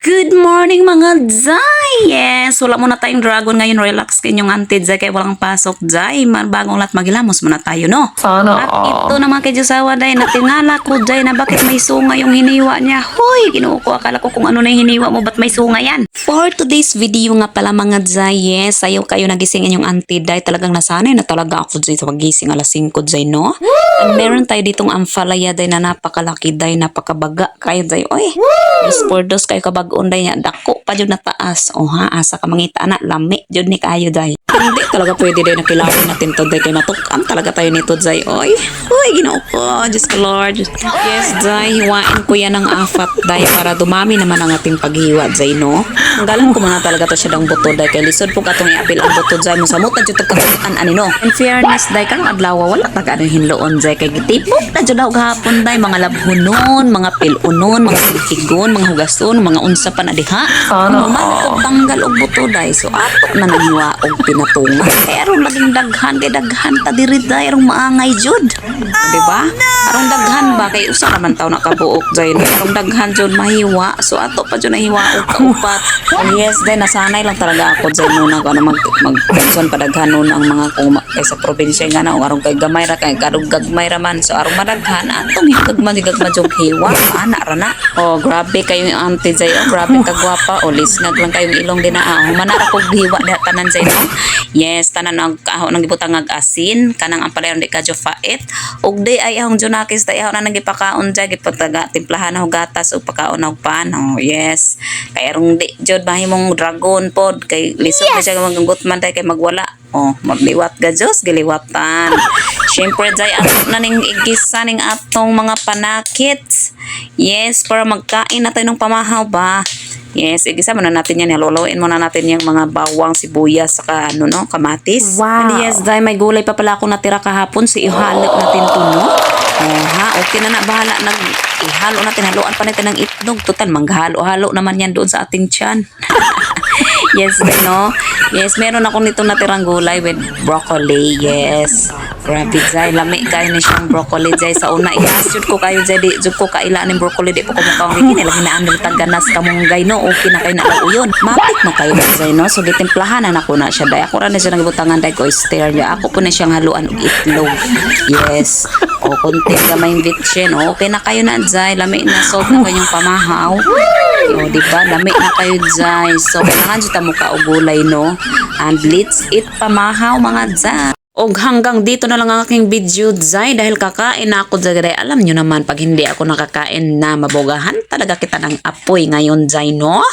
Good morning mga dzai! Yes, wala muna tayong dragon ngayon. Relax kanyong auntie dzai kaya walang pasok dzai. Bagong lahat magilamos muna tayo, no? Sana At ito naman kay Josawa day, natingala ko dzai na bakit may sunga yung hiniwa niya. Hoy, ginuo ko. Akala ko kung ano na yung hiniwa mo, ba't may sunga yan? For today's video nga pala mga dzai, yes, ayaw kayo nagising inyong auntie dzai. Talagang nasanay na talaga ako dzai sa magising alas 5 dzai, no? And meron tayo ditong ampalaya day na napakalaki day, napakabaga kayo dzai. Oy, for dos kayo kabag-on day niya, dako pa dyan na taas. O ha, asa ka mangita na, lami dyan ni kayo day. Hindi talaga pwede day nakilapin natin to day kay matukam talaga tayo nito day. Oy, ginoo ko, Diyos ko Lord. Yes day, hiwain ko yan ng apat day para dumami naman ang ating paghiwa day, no? Ang galang ko mga talaga to siya ng buto day kay lisod po katong iapil ang buto day mo samot na dyan tagkatuan ani, no? In fairness day, karong adlaw wala taga ano hinloon day kay gitipok na dyan daw gahapon day, mga labhunon, mga pilunon, mga sikigon, mga hugason, mga unsa pa na diha. Sana Mantok tanggal og buto day, so ato na nanghiwa og pinatunga. Kaya aron laging daghan kay daghan ta diri day arong maangay jud. Di ba? Arong daghan ba kay usa naman taw nakabuok day, no? Arong daghan jud mahiwa, so ato pa jud nahiwa og kaupat. Yes day, nasanay lang talaga ako day no na ano mag padaghan no ang mga kay sa probinsya nga na arong kay gamay ra kay kadug gagmay ra man, so arong madaghan atong higagman jud hiwa ana ra na. Oh, grabe kayo yung auntie day. Oh, grabe ka gwapa. O lisnag lang kayong ilong din na. Manara kog hiwa na tanan day, no? Yes, tanan ang kaho nang gibutang ag asin kanang ampalaya di kadyo fait. Ug day ay ahong junakis day ahon na nagipakaon day gipataga timplahan og gatas ug pakaon og pan. Oh, yes. Kay arong di jud mahimong dragon pod kay lisod na siya maganggut man day kay magwala. Oh, magliwat ga Diyos, giliwatan. Siyempre, day, ato na ning igisa ning atong mga panakits. Yes, para magkain na tayo ng pamahaw ba? Yes, igisa muna natin yan. Luluin muna natin yung mga bawang, sibuyas, saka ano, no, kamatis. Wow. And yes, day, may gulay pa pala ako natira kahapon. So, ihalo natin to, no? Oh, ha, okay na na, bahala. Ihalo natin, haluan pa natin ng itlog. Total, maghalo-halo naman yan doon sa ating tiyan. Yes, no? Yes, meron ako nitong natirang gulay with broccoli. Yes. Grabe, Zay. Lami kayo ni siyang broccoli, Zay. Sa una, i-asjud ko kayo, Zay. Di ko kaila ng broccoli. Di po ko mukhang higin. Lagi na ang taganas kamunggay, no? Okay na kayo na uyon. Mapit na kayo, Zay, no? So, gitimplahanan ako na siya, Day. Ako rin na siya nagibutangan, Day, ko oyster niya. Ako po na siyang haluan ng itlog. Yes. O, kunting gamay bitchin. Okay na kayo na, Zay. Lami na. Solve na kanyang pamahaw. O, diba? Lami na kayo, Zay. So, kailangan dito mo kaugulay, no? And let's eat pamahaw, mga Zay. Og hanggang dito na lang ang aking video, Zay, dahil kakain na ako, Zay. Alam nyo naman, pag hindi ako nakakain na mabogahan, talaga kita ng apoy ngayon, Zay, no?